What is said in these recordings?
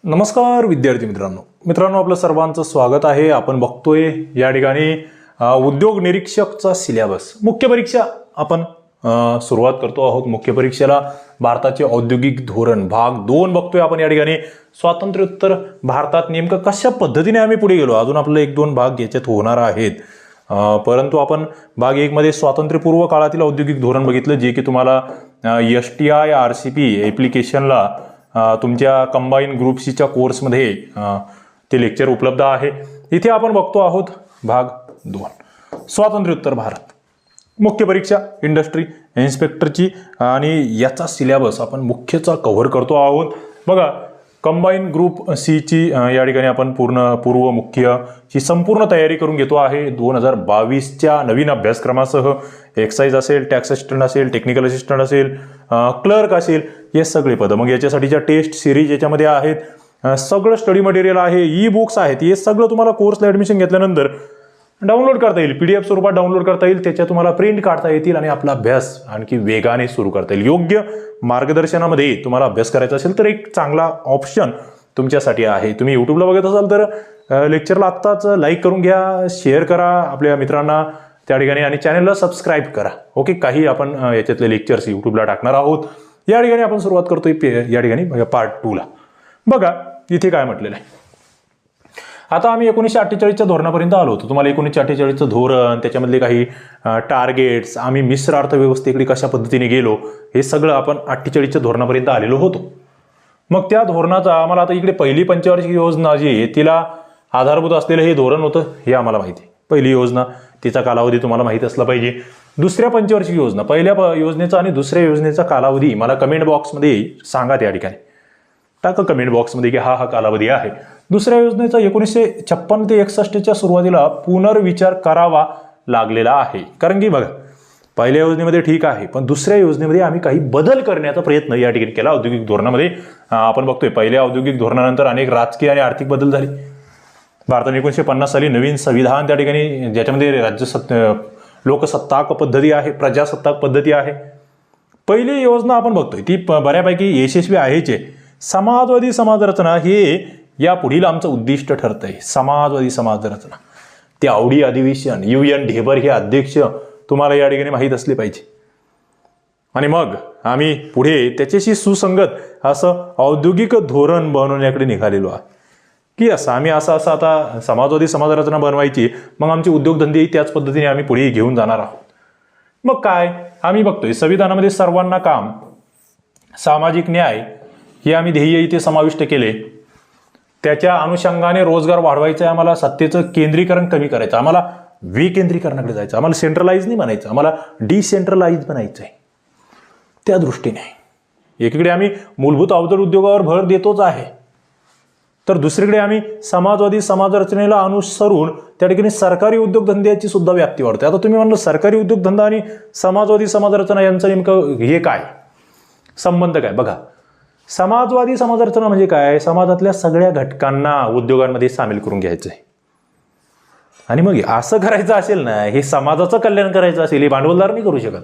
नमस्कार विद्यार्थी मित्रांनो आपलं सर्वांचं स्वागत आहे. आपण बघतोय या ठिकाणी उद्योग निरीक्षकचा सिलेबस मुख्य परीक्षा आपण सुरुवात करतो आहोत. मुख्य परीक्षेला भारताचे औद्योगिक धोरण भाग 2 बघतोय आपण या ठिकाणी. स्वातंत्र्योत्तर भारतात नेमकं कशा पद्धतीने आम्ही पुढे गेलो, अजून आपलं 1-2 भाग याच्यात होणार आहेत. परंतु आपण भाग 1 मध्ये स्वातंत्र्यपूर्व काळातील औद्योगिक धोरण बघितलं, जे की तुम्हाला STI RCP ॲप्लिकेशनला तुमच्या कंबाईन ग्रुप सीच्या कोर्समध्ये ते लेक्चर उपलब्ध आहे. इथे आपण बघतो आहोत भाग 2 स्वातंत्र्योत्तर भारत मुख्य परीक्षा इंडस्ट्री इन्स्पेक्टरची, आणि याचा सिलेबस आपण मुख्यचा कव्हर करतो आहोत. बघा, कंबाईन ग्रुप सीची या ठिकाणी आपण पूर्व मुख्यची संपूर्ण तयारी करून घेतो आहे. 2022च्या नवीन अभ्यासक्रमासह एक्साईज असेल, टॅक्स असिस्टंट असेल, टेक्निकल असिस्टंट असेल, क्लर्क असेल, हे सगळे पदं. मग याच्यासाठीच्या टेस्ट सिरीज याच्यामध्ये आहेत, सगळं स्टडी मटेरियल आहे, ई बुक्स आहेत. हे सगळं तुम्हाला कोर्सला ॲडमिशन घेतल्यानंतर डाउनलोड करता येईल, PDF स्वरूपात डाउनलोड करता येईल. त्याच्या तुम्हाला प्रिंट काढता येतील आणि आपला अभ्यास आणखी वेगाने सुरू करता येईल. योग्य मार्गदर्शनामध्ये तुम्हाला अभ्यास करायचा असेल तर एक चांगला ऑप्शन तुमच्यासाठी आहे. तुम्ही यूट्यूबला बघत असाल तर लेक्चरला आत्ताच लाईक करून घ्या, शेअर करा आपल्या मित्रांना त्या ठिकाणी, आणि चॅनलला सबस्क्राईब करा. ओके, काही आपण याच्यातले लेक्चर्स यूट्यूबला टाकणार आहोत. या ठिकाणी आपण सुरुवात करतोय या ठिकाणी पार्ट 2 ला. बघा इथे काय म्हटलेलं आहे. आता आम्ही 1948च्या धोरणापर्यंत आलो होतो. तुम्हाला 1948चं धोरण, त्याच्यामधले काही टार्गेट्स, आम्ही मिश्र अर्थव्यवस्थेकडे कशा पद्धतीने गेलो, हे सगळं आपण 48च्या धोरणापर्यंत आलेलो होतो. मग त्या धोरणाचा आम्हाला आता इकडे पहिली पंचवार्षिक योजना जी आहे तिला आधारभूत असलेलं हे धोरण होतं, हे आम्हाला माहिती आहे. पहिली योजना, तिचा कालावधी तुम्हाला माहिती असला पाहिजे. दुसऱ्या पंचवार्षिक योजना, पहिल्या योजनेचा आणि दुसऱ्या योजनेचा कालावधी मला कमेंट बॉक्समध्ये सांगा. त्या ठिकाणी टाका कमेंट बॉक्समध्ये की हा कालावधी आहे. दुसऱ्या योजनेचा 1956 ते 61च्या सुरुवातीला पुनर्विचार करावा लागलेला आहे. कारण की बघा, पहिल्या योजनेमध्ये ठीक आहे, पण दुसऱ्या योजनेमध्ये आम्ही काही बदल करण्याचा प्रयत्न या ठिकाणी केला. औद्योगिक धोरणामध्ये आपण बघतोय पहिल्या औद्योगिक धोरणानंतर अनेक राजकीय आणि आर्थिक बदल झाले. भारताने 1950 साली नवीन संविधान त्या ठिकाणी, ज्याच्यामध्ये लोकसत्ताक पद्धती आहे, प्रजासत्ताक पद्धती आहे. पहिली योजना आपण बघतोय ती बऱ्यापैकी यशस्वी आहेच. समाजवादी समाजरचना हे या पुढील आमचं उद्दिष्ट ठरतंय. समाजवादी समाजरचना, ते आवडी अधिवेशन, UN ढेबर हे अध्यक्ष तुम्हाला या ठिकाणी माहीत असले पाहिजे. आणि मग आम्ही पुढे त्याच्याशी सुसंगत असं औद्योगिक धोरण बनवण्याकडे निघालेलो आहे. की आम्ही असं आता समाजवादी समाजरचना बनवायची, मग आमचे उद्योगधंदे त्याच पद्धतीने आम्ही पुढे घेऊन जाणार आहोत. मग काय आम्ही बघतोय, संविधानामध्ये सर्वांना काम, सामाजिक न्याय हे आम्ही ध्येय इथे समाविष्ट केले. त्याच्या अनुषंगाने रोजगार वाढवायचा आहे आम्हाला, सत्तेचं केंद्रीकरण कमी करायचं, आम्हाला विकेंद्रीकरणाकडे जायचं, आम्हाला सेंट्रलाइज नाही बनायचं, आम्हाला डिसेंट्रलाइज बनायचं आहे. त्या दृष्टीने एकीकडे आम्ही मूलभूत अवजड उद्योगावर भर देतोच आहे, तर दुसरीकडे आम्ही समाजवादी समाजरचनेला अनुसरून त्या ठिकाणी सरकारी उद्योगधंद्याची सुद्धा व्याप्ती वाढते. आता तुम्ही म्हणलं सरकारी उद्योगधंदा आणि समाजवादी समाजरचना यांचं नेमकं हे काय संबंध काय? बघा, समाजवादी समाजरचना म्हणजे काय, समाजातल्या सगळ्या घटकांना उद्योगांमध्ये सामील करून घ्यायचं आहे. आणि मग असं करायचं असेल ना, हे समाजाचं कल्याण करायचं असेल, हे भांडवलदार नाही करू शकत.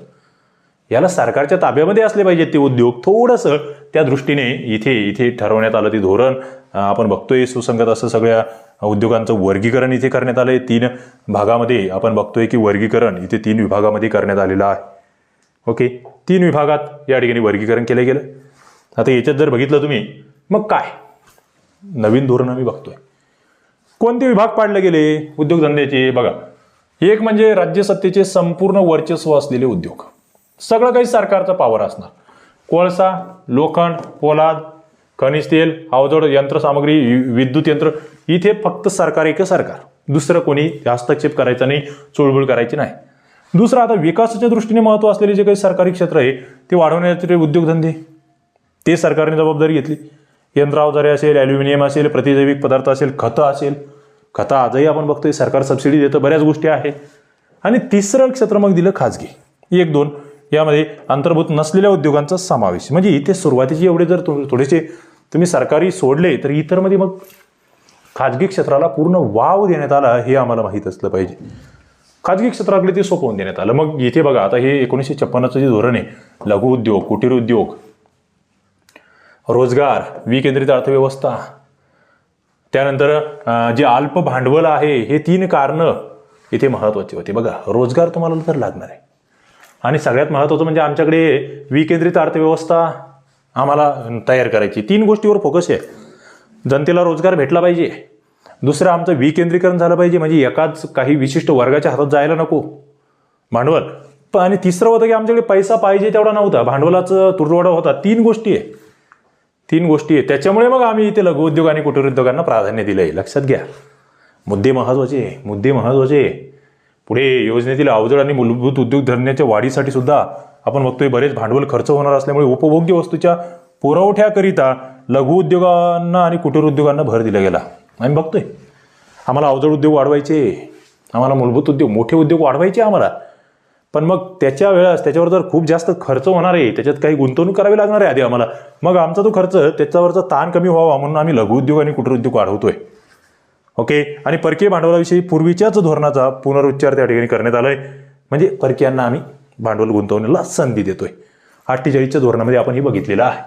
याला सरकारच्या ताब्यामध्ये असले पाहिजेत ते उद्योग. थोडंसं त्या दृष्टीने इथे ठरवण्यात आलं ते धोरण. आपण बघतोय सुसंगत असं सगळ्या उद्योगांचं वर्गीकरण इथे करण्यात आलंय. 3 भागामध्ये आपण बघतोय की वर्गीकरण इथे 3 विभागामध्ये करण्यात आलेलं आहे. ओके, 3 विभागात या ठिकाणी वर्गीकरण केलं गेलं. आता याच्यात जर बघितलं तुम्ही, मग काय नवीन धोरण आम्ही बघतोय. कोणते विभाग पाडले गेले उद्योगधंद्याचे? बघा, एक म्हणजे राज्यसत्तेचे संपूर्ण वर्चस्व असलेले उद्योग, सगळं काही सरकारचा पावर असणार. कोळसा, लोखंड, पोलाद, खनिज तेल, अवजड यंत्रसामग्री, विद्युत यंत्र, इथे फक्त सरकार, एक सरकार, दुसरं कोणी हस्तक्षेप करायचा नाही, चुळबुळ करायची नाही. दुसरं, आता विकासाच्या दृष्टीने महत्व असलेले जे काही सरकारी क्षेत्र आहे ते वाढवण्याचे उद्योगधंदे, ते सरकारने जबाबदारी घेतली. यंत्र अवजारे असेल, ॲल्युमिनियम असेल, प्रतिजैविक पदार्थ असेल, खतं असेल, खतं आजही आपण बघतोय सरकार सबसिडी देतं, बऱ्याच गोष्टी आहेत. आणि तिसरं क्षेत्र मग दिलं खाजगी, 1-2 यामध्ये अंतर्भूत नसलेल्या उद्योगांचा समावेश. म्हणजे इथे सुरुवातीचे एवढे जर थोडेसे तुम्ही सरकारी सोडले, तर इतरमध्ये मग खाजगी क्षेत्राला पूर्ण वाव देण्यात आला, हे आम्हाला माहीत असलं पाहिजे. खाजगी क्षेत्राकडे ते सोपवून देण्यात आलं. मग इथे बघा, आता हे 1956चं जे धोरण आहे, लघु उद्योग, कुटीर उद्योग, रोजगार, विकेंद्रित अर्थव्यवस्था, त्यानंतर जे अल्प भांडवल आहे, हे 3 कारणं इथे महत्वाची होती. बघा, रोजगार तुम्हाला तर लागणार आहे आणि सगळ्यात महत्वाचं म्हणजे आमच्याकडे विकेंद्रित अर्थव्यवस्था आम्हाला तयार करायची. 3 गोष्टीवर फोकस आहे. जनतेला रोजगार भेटला पाहिजे, दुसरं आमचं विकेंद्रीकरण झालं पाहिजे, म्हणजे एकाच काही विशिष्ट वर्गाच्या हातात जायला नको भांडवल, आणि तिसरं होतं की आमच्याकडे पैसा पाहिजे तेवढा नव्हता, भांडवलाचा तुटवडा होता. 3 गोष्टी आहे. त्याच्यामुळे मग आम्ही इथे लघुउद्योग आणि कुटीर उद्योगांना प्राधान्य दिलंय. लक्षात घ्या, मुद्दे महत्वाचे. पुढे योजनेतील अवजड आणि मूलभूत उद्योग धरण्याच्या वाढीसाठी सुद्धा आपण बघतोय बरेच भांडवल खर्च होणार असल्यामुळे उपभोग्य वस्तूच्या पुरवठ्याकरिता लघुउद्योगांना आणि कुटीर उद्योगांना भर दिला गेला. आम्ही बघतोय आम्हाला अवजड उद्योग वाढवायचे, आम्हाला मूलभूत उद्योग, मोठे उद्योग वाढवायचे आम्हाला, पण मग त्याच्यावर जर खूप जास्त खर्च होणार आहे, त्याच्यात काही गुंतवणूक करावी लागणार आहे आधी आम्हाला, मग आमचा तो खर्च त्याच्यावरचा ताण कमी व्हावा म्हणून आम्ही लघुउद्योग आणि कुटीर उद्योग वाढवतोय. ओके. आणि परकीय भांडवलाविषयी पूर्वीच्याच धोरणाचा पुनरुच्चार त्या ठिकाणी करण्यात आलाय, म्हणजे परकीयांना आम्ही भांडवल गुंतवण्याला संधी देतोय. 48च्या धोरणामध्ये आपण हे बघितलेलं आहे.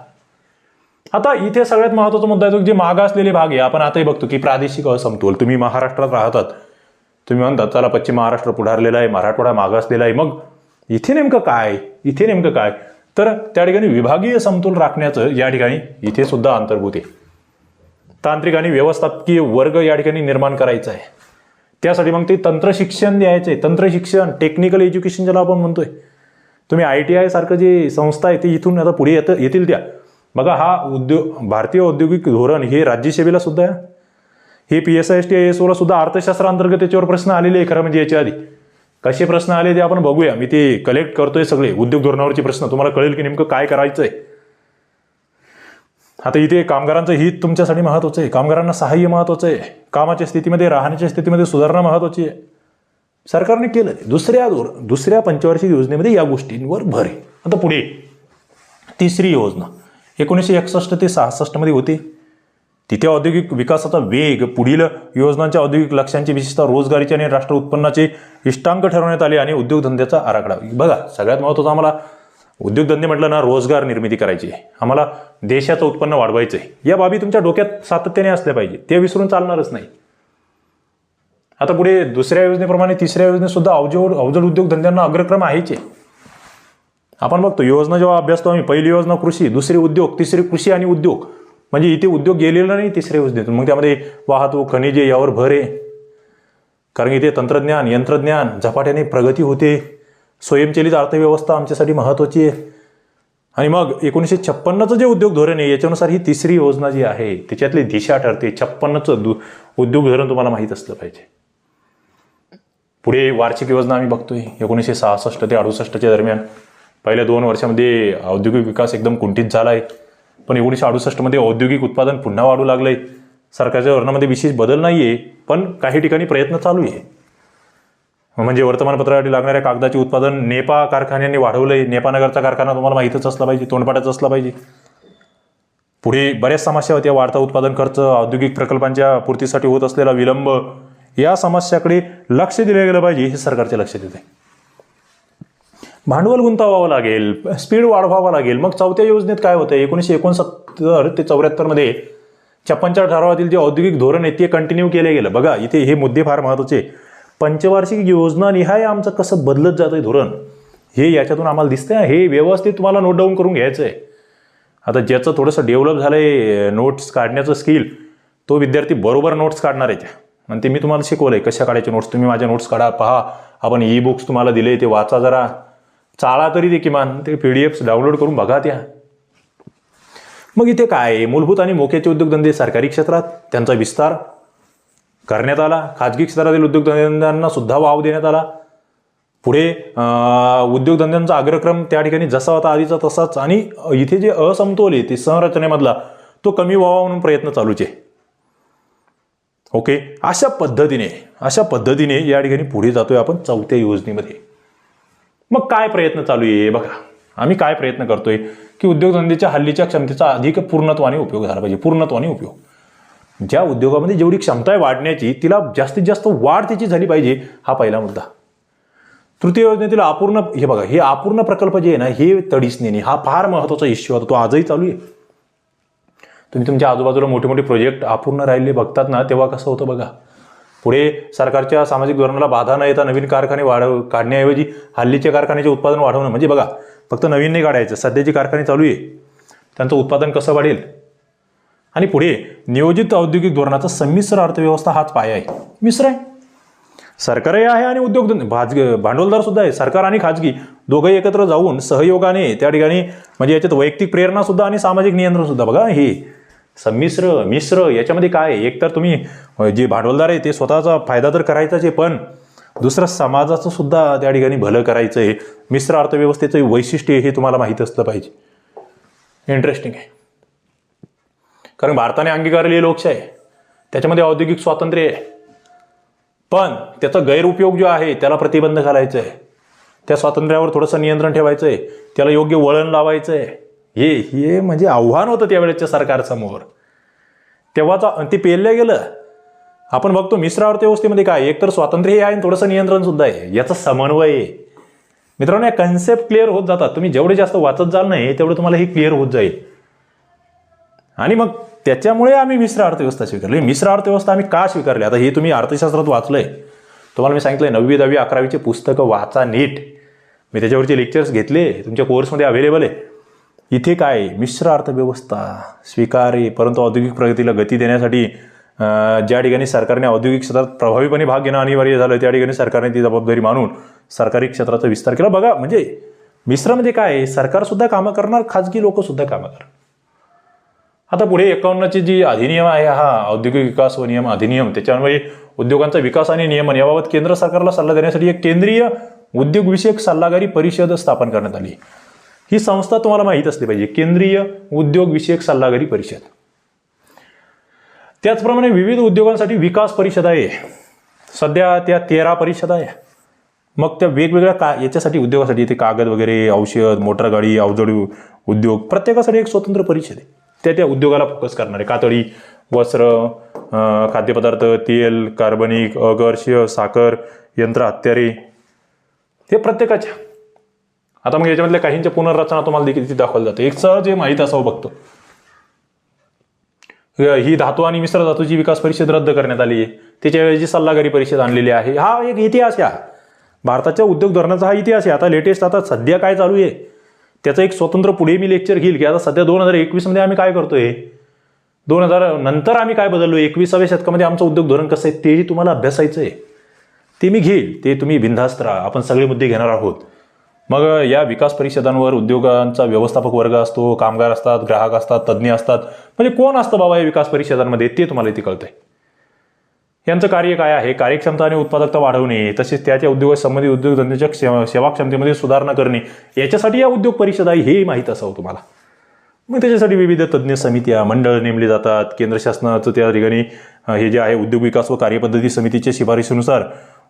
आता इथे सगळ्यात महत्वाचा मुद्दा आहे जे मागासलेले भाग आहे. आपण आताही बघतो की प्रादेशिक असमतोल. तुम्ही महाराष्ट्रात राहतात, तुम्ही म्हणतात चला पश्चिम महाराष्ट्र पुढारलेला आहे, मराठवाडा मागासलेला आहे, मग इथे नेमकं काय, तर त्या ठिकाणी विभागीय समतोल राखण्याचं या ठिकाणी इथे सुद्धा अंतर्भूत आहे. तांत्रिक आणि व्यवस्थापकीय वर्ग या ठिकाणी निर्माण करायचा आहे. त्यासाठी मग ते तंत्रशिक्षण द्यायचंय. तंत्रशिक्षण, टेक्निकल एज्युकेशन ज्याला आपण म्हणतोय. तुम्ही ITI सारखं जे संस्था आहे ते इथून आता पुढे येतील त्या. बघा, हा भारतीय औद्योगिक धोरण हे राज्यसेवेला सुद्धा आहे. हे PSIST ISO सुद्धा अर्थशास्त्रांतर्गत त्याच्यावर प्रश्न आलेले आहे. खरं म्हणजे याच्या आधी कसे प्रश्न आले ते आपण बघूया. मी ते कलेक्ट करतोय सगळे उद्योग धोरणावरचे प्रश्न, तुम्हाला कळेल की नेमकं काय करायचंय. आता इथे कामगारांचं हित तुमच्यासाठी महत्वाचं आहे, कामगारांना सहाय्य महत्वाचं आहे, कामाच्या स्थितीमध्ये, राहण्याच्या स्थितीमध्ये सुधारणा महत्वाची आहे. सरकारने केलं. दुसऱ्या पंचवार्षिक योजनेमध्ये या गोष्टींवर भर आहे. आता पुढे 3री योजना 1961 ते 66 मध्ये होती. तिथे औद्योगिक विकासाचा वेग, पुढील योजनांच्या औद्योगिक लक्ष्यांची, विशेषतः रोजगारीचे आणि राष्ट्र उत्पन्नाचे इष्टांक ठरवण्यात आले आणि उद्योगधंद्याचा आराखडा. बघा, सगळ्यात महत्त्वाचं आम्हाला उद्योगधंदे म्हटलं ना, रोजगार निर्मिती करायची आहे, आम्हाला देशाचं उत्पन्न वाढवायचं आहे. या बाबी तुमच्या डोक्यात सातत्याने असल्या पाहिजे, ते विसरून चालणारच नाही. आता पुढे दुसऱ्या योजनेप्रमाणे 3ऱ्या योजनेत सुद्धा अवजड उद्योगधंद्यांना अग्रक्रम आहेच. आपण बघतो योजना जेव्हा अभ्यासतो आम्ही, पहिली योजना कृषी, दुसरी उद्योग, 3री कृषी आणि उद्योग, म्हणजे इथे उद्योग गेलेला नाही 3ऱ्या योजनेतून. मग त्यामध्ये वाहतूक, खनिजे यावर भर आहे, कारण इथे तंत्रज्ञान, यंत्रज्ञान झपाट्याने प्रगती होते. स्वयंचलित अर्थव्यवस्था आमच्यासाठी महत्वाची आहे. आणि मग 1956चं जे उद्योग धोरण आहे याच्यानुसार ही 3री योजना जी आहे त्याच्यातली दिशा ठरते. 56चं उद्योग धोरण तुम्हाला माहीत असलं पाहिजे. पुढे वार्षिक योजना आम्ही बघतोय 1966 ते 68च्या दरम्यान. पहिल्या 2 वर्षामध्ये औद्योगिक विकास एकदम कुंठित झालाय, पण 1968 मध्ये औद्योगिक उत्पादन पुन्हा वाढू लागलंय. सरकारच्या धोरणामध्ये विशेष बदल नाहीये, पण काही ठिकाणी प्रयत्न चालू आहे. म्हणजे वर्तमानपत्रासाठी लागणाऱ्या कागदाचे उत्पादन नेपा कारखान्यांनी वाढवलंय. नेपानगरचा कारखाना तुम्हाला माहीतच असला पाहिजे, तोंडपाठाच असला पाहिजे. पुढे बऱ्याच समस्या होत्या. वाढता उत्पादन खर्च, औद्योगिक प्रकल्पांच्या पूर्तीसाठी होत असलेला विलंब, या समस्याकडे लक्ष दिलं गेलं पाहिजे, हे सरकारच्या लक्षात येते. भांडवल गुंतवावं लागेल, स्पीड वाढवावा लागेल. मग 4थ्या योजनेत काय होतं, 1969 ते 74 मध्ये 56च्या ठरावातील जे औद्योगिक धोरण आहे ते कंटिन्यू केले गेलं. बघा, इथे हे मुद्दे फार महत्वाचे. पंचवार्षिक योजना निहाय आमचं कसं बदलत जातंय धोरण, हे याच्यातून आम्हाला दिसतंय. हे व्यवस्थित तुम्हाला नोट डाऊन करून घ्यायचं आहे. आता ज्याचं थोडंसं डेव्हलप झालंय नोट्स काढण्याचं स्किल, तो विद्यार्थी बरोबर नोट्स काढणार आहे त्या. आणि ते मी तुम्हाला शिकवलंय कशा काढायचे नोट्स. तुम्ही माझ्या नोट्स काढा, पहा. आपण ई-बुक्स तुम्हाला दिले, ते वाचा, जरा चाळा तरी ते, किमान ते PDFs डाउनलोड करून बघा त्या. मग इथे काय, मूलभूत आणि मोक्याचे उद्योगधंदे सरकारी क्षेत्रात त्यांचा विस्तार करण्यात आला. खाजगी क्षेत्रातील उद्योगधंद्यांना सुद्धा वाव देण्यात आला. पुढे उद्योगधंद्यांचा अग्रक्रम त्या ठिकाणी जसा होता आधीचा तसाच, आणि इथे जे असमतोल आहे ते संरचनेमधला तो कमी व्हावा म्हणून प्रयत्न चालूच आहे. ओके, अशा पद्धतीने या ठिकाणी पुढे जातोय आपण 4थ्या योजनेमध्ये. मग काय प्रयत्न चालू आहे बघा. आम्ही काय प्रयत्न करतोय की उद्योगधंद्याच्या हल्लीच्या क्षमतेचा अधिक पूर्णत्वाने उपयोग झाला पाहिजे. पूर्णत्वाने उपयोग, ज्या उद्योगामध्ये जेवढी क्षमता आहे वाढण्याची, तिला जास्तीत जास्त वाढ त्याची झाली पाहिजे, हा पहिला मुद्दा. 3य योजनेतील अपूर्ण, हे बघा, हे अपूर्ण प्रकल्प जे आहे ना, हे तडीस नेणे, हा फार महत्वाचा इश्यू होता. तो आजही चालू आहे. तुम्ही तुमच्या आजूबाजूला मोठे मोठे प्रोजेक्ट अपूर्ण राहिले बघतात ना, तेव्हा कसं होतं बघा. पुढे सरकारच्या सामाजिक धोरणाला बाधा न येता नवीन कारखाने काढण्याऐवजी हल्लीच्या कारखान्याचे उत्पादन वाढवणं. म्हणजे बघा, फक्त नवीन नाही काढायचं, सध्याची कारखाने चालू आहे त्यांचं उत्पादन कसं वाढेल. आणि पुढे नियोजित औद्योगिक धोरणाचा संमिश्र अर्थव्यवस्था हाच पाया आहे. मिश्र आहे, सरकारही आहे आणि उद्योगधंदे भांडवलदार सुद्धा आहे. सरकार आणि खाजगी दोघंही एकत्र जाऊन सहयोगाने त्या ठिकाणी म्हणजे याच्यात वैयक्तिक प्रेरणा सुद्धा आणि सामाजिक नियंत्रण सुद्धा. बघा, हे संमिश्र मिश्र याच्यामध्ये काय आहे, एक तर तुम्ही जे भांडवलदार आहे ते स्वतःचा फायदा तर करायचाच आहे, पण दुसरं समाजाचं सुद्धा त्या ठिकाणी भलं करायचं आहे. मिश्र अर्थव्यवस्थेचं वैशिष्ट्य हे तुम्हाला माहीत असलं पाहिजे. इंटरेस्टिंग आहे, कारण भारताने अंगीकारलेली लोकशाही आहे, त्याच्यामध्ये औद्योगिक स्वातंत्र्य आहे, पण त्याचा गैरउपयोग जो आहे त्याला प्रतिबंध घालायचा आहे. त्या स्वातंत्र्यावर थोडंसं नियंत्रण ठेवायचं आहे, त्याला योग्य वळण लावायचं आहे. हे म्हणजे आव्हान होतं त्यावेळेच्या सरकारसमोर. तेव्हाचा ते पेलल्या गेलं. आपण बघतो मिश्र अर्थव्यवस्थेमध्ये काय, एक तर स्वातंत्र्य आहे आणि थोडंसं नियंत्रण सुद्धा आहे, याचा समन्वय आहे. मित्रांनो, या कन्सेप्ट क्लिअर होत जातात. तुम्ही जेवढे जास्त वाचत जाल नाही तेवढं तुम्हाला हे क्लिअर होत जाईल. आणि मग त्याच्यामुळे आम्ही मिश्र अर्थव्यवस्था स्वीकारली. मिश्र अर्थव्यवस्था आम्ही का स्वीकारली, आता हे तुम्ही अर्थशास्त्रात वाचलंय, तुम्हाला मी सांगितलंय 9वी 10वी 11वीचे पुस्तकं वाचा नीट. मी त्याच्यावरचे लेक्चर्स घेतले, तुमच्या कोर्समध्ये अवेलेबल आहे. इथे काय, मिश्र अर्थव्यवस्था स्वीकारे, परंतु औद्योगिक प्रगतीला गती देण्यासाठी ज्या ठिकाणी सरकारने औद्योगिक क्षेत्रात प्रभावीपणे भाग घेणं अनिवार्य झालं, त्या ठिकाणी सरकारने ती जबाबदारी मानून सरकारी क्षेत्राचा विस्तार केला. बघा, म्हणजे मिश्रामध्ये काय, सरकार सुद्धा कामं करणार, खाजगी लोक सुद्धा कामं करणार. आता पुढे 51ची जी अधिनियम आहे, हा औद्योगिक विकास व नियम अधिनियम, त्याच्यामुळे उद्योगांचा विकास आणि नियमन याबाबत केंद्र सरकारला सल्ला देण्यासाठी एक केंद्रीय उद्योगविषयक सल्लागारी परिषद स्थापन करण्यात आली. ही संस्था तुम्हाला माहीत असली पाहिजे, केंद्रीय उद्योग विषयक सल्लागारी परिषद. त्याचप्रमाणे विविध उद्योगांसाठी विकास परिषद आहे. सध्या त्या 13 परिषदा आहे. मग त्या वेगवेगळ्या याच्यासाठी उद्योगासाठी ते कागद वगैरे, औषध, मोटरगाडी, अवजड उद्योग, प्रत्येकासाठी एक स्वतंत्र परिषद आहे. त्या उद्योगाला फोकस करणारे कातडी, वस्त्र, खाद्यपदार्थ, तेल, कार्बनिक, अगर्ष, साखर, यंत्र, हत्यारे, हे प्रत्येकाच्या. आता मग याच्यामधल्या काहींच्या पुनर्रचना तुम्हाला देखील दाखवली जाते. एक सहज हे माहीत असावं बघतो, ही धातू आणि मिश्र धातूची विकास परिषद रद्द करण्यात आली आहे, त्याच्याऐवजी सल्लागारी परिषद आणलेली आहे. हा एक इतिहास आहे, भारताच्या उद्योग धोरणाचा हा इतिहास आहे. आता लेटेस्ट आता सध्या काय चालू आहे त्याचं एक स्वतंत्र पुढे मी लेक्चर घेईल की आता सध्या 2021 मध्ये आम्ही काय करतोय, 2000 नंतर आम्ही काय बदललो, 21व्या शतकामध्ये आमचं उद्योग धोरण कसं आहे तेही तुम्हाला अभ्यासायचं आहे. ते मी घेईल, ते तुम्ही बिनधास्त राहा, आपण सगळे मुद्दे घेणार आहोत. मग या विकास परिषदांवर उद्योगांचा व्यवस्थापक वर्ग असतो, कामगार असतात, ग्राहक असतात, तज्ज्ञ असतात. म्हणजे कोण असतं बाबा या विकास परिषदांमध्ये ते तुम्हाला इथे कळतंय. यांचं कार्य काय आहे, कार्यक्षमता आणि उत्पादकता वाढवणे, तसेच त्या उद्योगाशी संबंधित उद्योगधंद्याच्या सेवा क्षमतेमध्ये सुधारणा करणे, याच्यासाठी या उद्योग परिषद आहे हे माहीत असावं तुम्हाला. मग त्याच्यासाठी विविध तज्ज्ञ समित्या, मंडळ नेमली जातात. केंद्र शासनाचं त्या ठिकाणी हे जे आहे उद्योग विकास व कार्यपद्धती समितीच्या शिफारशीनुसार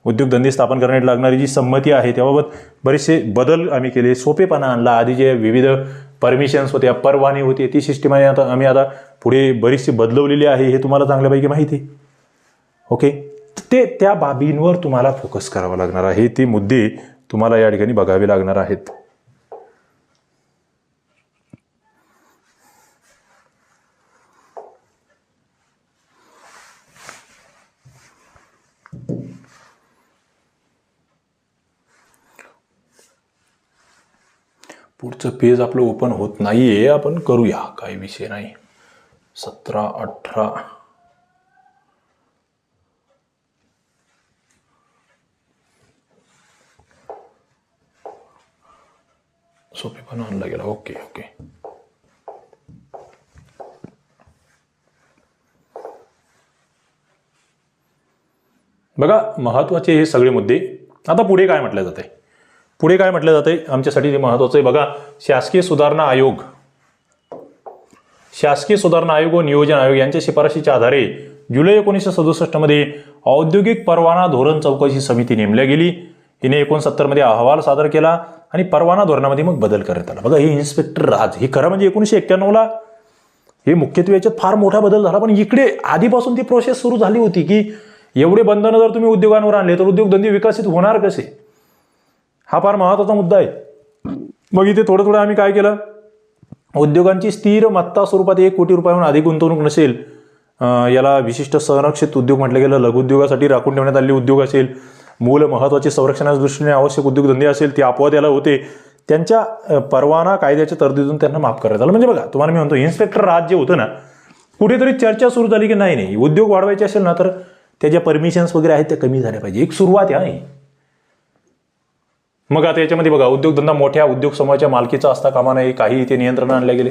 उद्योगधंदे स्थापन करण्यात लागणारी जी संमती आहे त्याबाबत बरेचसे बदल आम्ही केले, सोपेपणा आणला. आधी जे विविध परमिशन्स होत्या, परवाने होते, ती सिस्टीम आहे आम्ही आता पुढे बरीचशी बदलवलेली आहे, हे तुम्हाला चांगल्यापैकी माहिती आहे. ओके, त्या बाबींवर तुम्हाला फोकस करावा लागणार आहे. ते मुद्दे तुम्हाला या ठिकाणी बघावे लागणार आहेत. पुढचं पेज आपलं ओपन होत नाहीये, आपण करूया, काही विषय नाही. 17, 18 सोपेपणा आणला गेला. ओके ओके, बघा महत्वाचे हे सगळे मुद्दे. आता पुढे काय म्हटलं जाते, पुढे काय म्हटलं जाते आमच्यासाठी जे महत्वाचं आहे बघा, शासकीय सुधारणा आयोग, शासकीय सुधारणा आयोग व नियोजन आयोग यांच्या शिफारशीच्या आधारे जुलै 1967 मध्ये औद्योगिक परवाना धोरण चौकशी समिती नेमल्या गेली. हिने 69 मध्ये अहवाल सादर केला आणि परवाना धोरणामध्ये मग बदल करण्यात आला. बघा, हे इन्स्पेक्टर राज, हे खरं म्हणजे 1991ला हे मुख्यत्वे याच्यात फार मोठा बदल झाला, पण इकडे आधीपासून ती प्रोसेस सुरू झाली होती की एवढे बंधनं जर तुम्ही उद्योगांवर आणले तर उद्योगधंदे विकसित होणार कसे, हा फार महत्वाचा मुद्दा आहे. मग इथे थोडं थोडं आम्ही काय केलं, उद्योगांची स्थिर मत्ता स्वरूपात 1 कोटी रुपयाहून अधिक गुंतवणूक नसेल, याला विशिष्ट संरक्षित उद्योग म्हटलं गेलं, लघुउद्योगासाठी राखून ठेवण्यात आलेले उद्योग असेल, मूल महत्त्वाचे संरक्षणाच्या दृष्टीने आवश्यक उद्योगधंदे असेल, ते अपवाद याला होते, त्यांच्या परवाना कायद्याच्या तरतुदीतून त्यांना माफ करण्यात आलं. म्हणजे बघा, तुम्हाला मी म्हणतो इन्स्पेक्टर राज जे होतं ना, कुठेतरी चर्चा सुरू झाली की नाही उद्योग वाढवायचे असेल ना, तर त्याच्या परमिशन्स वगैरे आहेत त्या कमी झाल्या पाहिजे. एक सुरुवात आहे. मग आता याच्यामध्ये बघा, उद्योगधंदा मोठ्या उद्योग समूहाच्या मालकीचा असता कामा नये, काही इथे नियंत्रण आणले गेले.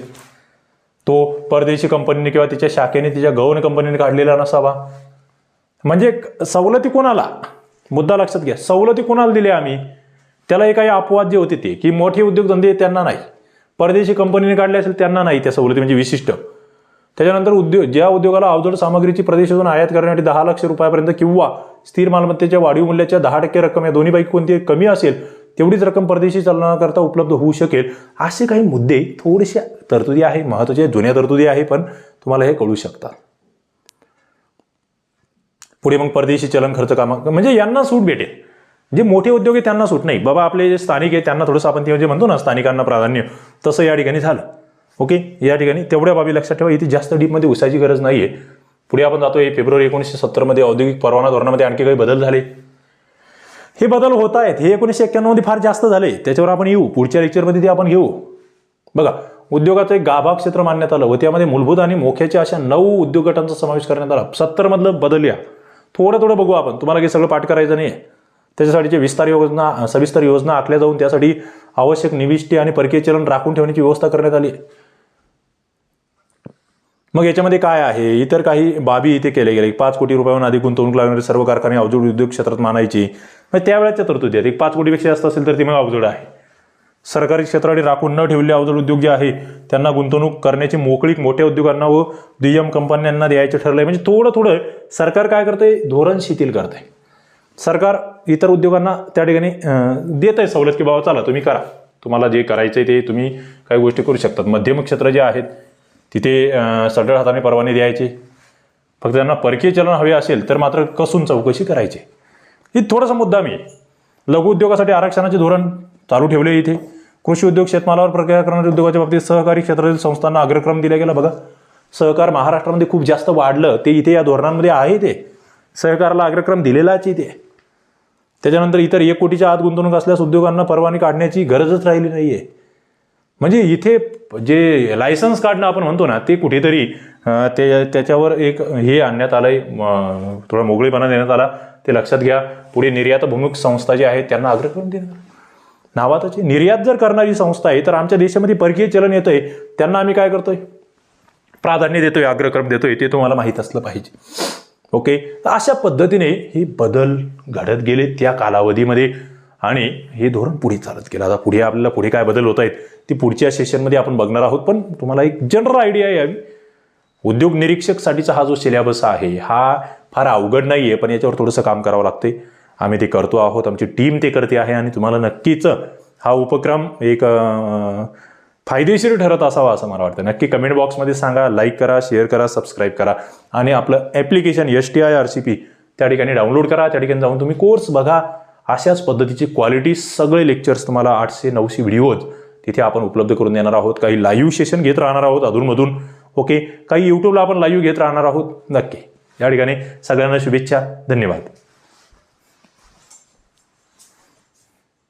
तो परदेशी कंपनीने किंवा तिच्या शाखेने, तिच्या गौण कंपनीने काढलेला नसावा. म्हणजे सवलती कोणाला, मुद्दा लक्षात घ्या, सवलती कोणाला दिल्या आम्ही, त्याला हे काही अपवाद जे होते ते, की मोठे उद्योगधंदे त्यांना नाही, परदेशी कंपनीने काढले असेल त्यांना नाही त्या सवलती, म्हणजे विशिष्ट. त्याच्यानंतर ज्या उद्योगाला अवजड सामग्रीची प्रदेशातून आयात करण्यासाठी 10 लाख रुपयापर्यंत किंवा स्थिर मालमत्तेच्या वाढीव मूल्याच्या 10% रक्कम, या दोन्हीपैकी कोणती कमी असेल तेवढीच रक्कम परदेशी चलनाकरता उपलब्ध होऊ शकेल. असे काही मुद्दे, थोडेशा तरतुदी आहे, महत्त्वाच्या जुन्या तरतुदी आहे, पण तुम्हाला हे कळू शकतात. पुढे मग परदेशी चलन खर्च कामा, म्हणजे यांना सूट भेटेल. जे मोठे उद्योग आहे त्यांना सूट नाही. बाबा आपले जे स्थानिक आहे त्यांना थोडंसं आपण ते जे म्हणतो ना, स्थानिकांना प्राधान्य, तसं या ठिकाणी झालं. ओके, या ठिकाणी तेवढ्या बाबी लक्षात ठेवा. इथे जास्त डीपमध्ये घुसायची गरज नाहीये. पुढे आपण जातोय फेब्रुवारी 1970 मध्ये औद्योगिक परवाना धोरणामध्ये आणखी काही बदल झाले. हे बदल होत आहेत, हे 1991 मध्ये फार जास्त झाले, त्याच्यावर आपण येऊ पुढच्या लेक्चरमध्ये, ते आपण घेऊ. बघा, उद्योगाचं एक गाभा क्षेत्र मानण्यात आलं व त्यामध्ये मूलभूत आणि मोक्याच्या अशा 9 उद्योग गटांचा समावेश करण्यात आला. 70 मधलं बदल या थोडं बघू आपण, तुम्हाला काही सगळं पाठ करायचं नाही. त्याच्यासाठीचे सविस्तर योजना आखल्या जाऊन त्यासाठी आवश्यक निविष्टी आणि परकीय चलन राखून ठेवण्याची व्यवस्था करण्यात आली. मग याच्यामध्ये काय आहे, इतर काही बाबी इथे केले गेले. 5 कोटी रुपयाहून अधिक गुंतवणूक लागणारे सर्व कारखाने अवजड उद्योग क्षेत्रात मानायची. मग त्यावेळेच्या तरतुदी आहेत. 5 कोटीपेक्षा जास्त असेल तर ती मग अवजड आहे. सरकारी क्षेत्रासाठी राखून न ठेवलेले अवजड उद्योग जे आहे त्यांना गुंतवणूक करण्याची मोकळीक मोठ्या उद्योगांना व दुय्यम कंपन्यांना द्यायचं ठरलंय. म्हणजे थोडं सरकार काय करतंय, धोरण शिथिल करतंय. सरकार इतर उद्योगांना त्या ठिकाणी देत आहे सवलत, की बाबा चला तुम्ही करा, तुम्हाला जे करायचंय ते तुम्ही काही गोष्टी करू शकतात. मध्यम क्षेत्र जे आहेत तिथे सढळ हाताने परवाने द्यायचे. फक्त त्यांना परकीय चलन हवे असेल तर मात्र कसून चौकशी करायची. ही थोडासा मुद्दा मी. लघु उद्योगासाठी आरक्षणाचे धोरण चालू ठेवले इथे. कृषी उद्योग, शेतमालावर प्रक्रिया करणाऱ्या उद्योगाच्या बाबतीत सहकारी क्षेत्रातील संस्थांना अग्रक्रम दिला गेला. बघा, सहकार महाराष्ट्रामध्ये खूप जास्त वाढलं, ते इथे या धोरणांमध्ये आहे. ते सहकाराला अग्रक्रम दिलेलाच इथे. त्याच्यानंतर इतर 1 कोटीच्या आत गुंतवणूक असल्यास उद्योगांना परवानगी काढण्याची गरजच राहिली नाहीये. म्हणजे इथे जे लायसन्स काढणं आपण म्हणतो ना, ते कुठेतरी त्याच्यावर एक हे आणण्यात आलंय, थोडा मोकळेपणा देण्यात आला. ते लक्षात घ्या. पुढे निर्यातभिमुख संस्था जे आहेत त्यांना अग्रक्रम देण्यात नावातच. निर्यात जर करणारी संस्था आहे तर आमच्या देशामध्ये परकीय चलन येतंय, त्यांना आम्ही काय करतोय, प्राधान्य देतोय, अग्रक्रम देतोय. ते तुम्हाला माहीत असलं पाहिजे. ओके, तर अशा पद्धतीने हे बदल घडत गेले त्या कालावधीमध्ये आणि हे धोरण पुढे चालत गेलं. आता पुढे आपल्याला पुढे काय बदल होत आहेत ती पुढच्या सेशनमध्ये आपण बघणार आहोत. पण तुम्हाला एक जनरल आयडिया यावी. उद्योग निरीक्षकसाठीचा हा जो सिलेबस आहे हा फार अवघड नाही आहे, पण याच्यावर थोडंसं काम करावं लागते. आम्ही ते करतो आहोत, आमची टीम ते करते आहे आणि तुम्हाला नक्कीच हा उपक्रम एक फायदेशीर ठरत असावा असं मला वाटतं. नक्की कमेंट बॉक्समध्ये सांगा, लाईक करा, शेअर करा, सबस्क्राईब करा आणि आपलं ॲप्लिकेशन STI-RCP त्या ठिकाणी डाउनलोड करा. त्या ठिकाणी जाऊन तुम्ही कोर्स बघा. अशाच पद्धतीची क्वालिटी सगळे लेक्चर्स तुम्हाला 800-900 व्हिडिओज तिथे आपण उपलब्ध करून देणार आहोत. काही लाईव्ह सेशन घेत राहणार आहोत अधूनमधून. ओके, काही यूट्यूबला आपण लाईव्ह घेत राहणार आहोत. नक्की या ठिकाणी सगळ्यांना शुभेच्छा. धन्यवाद.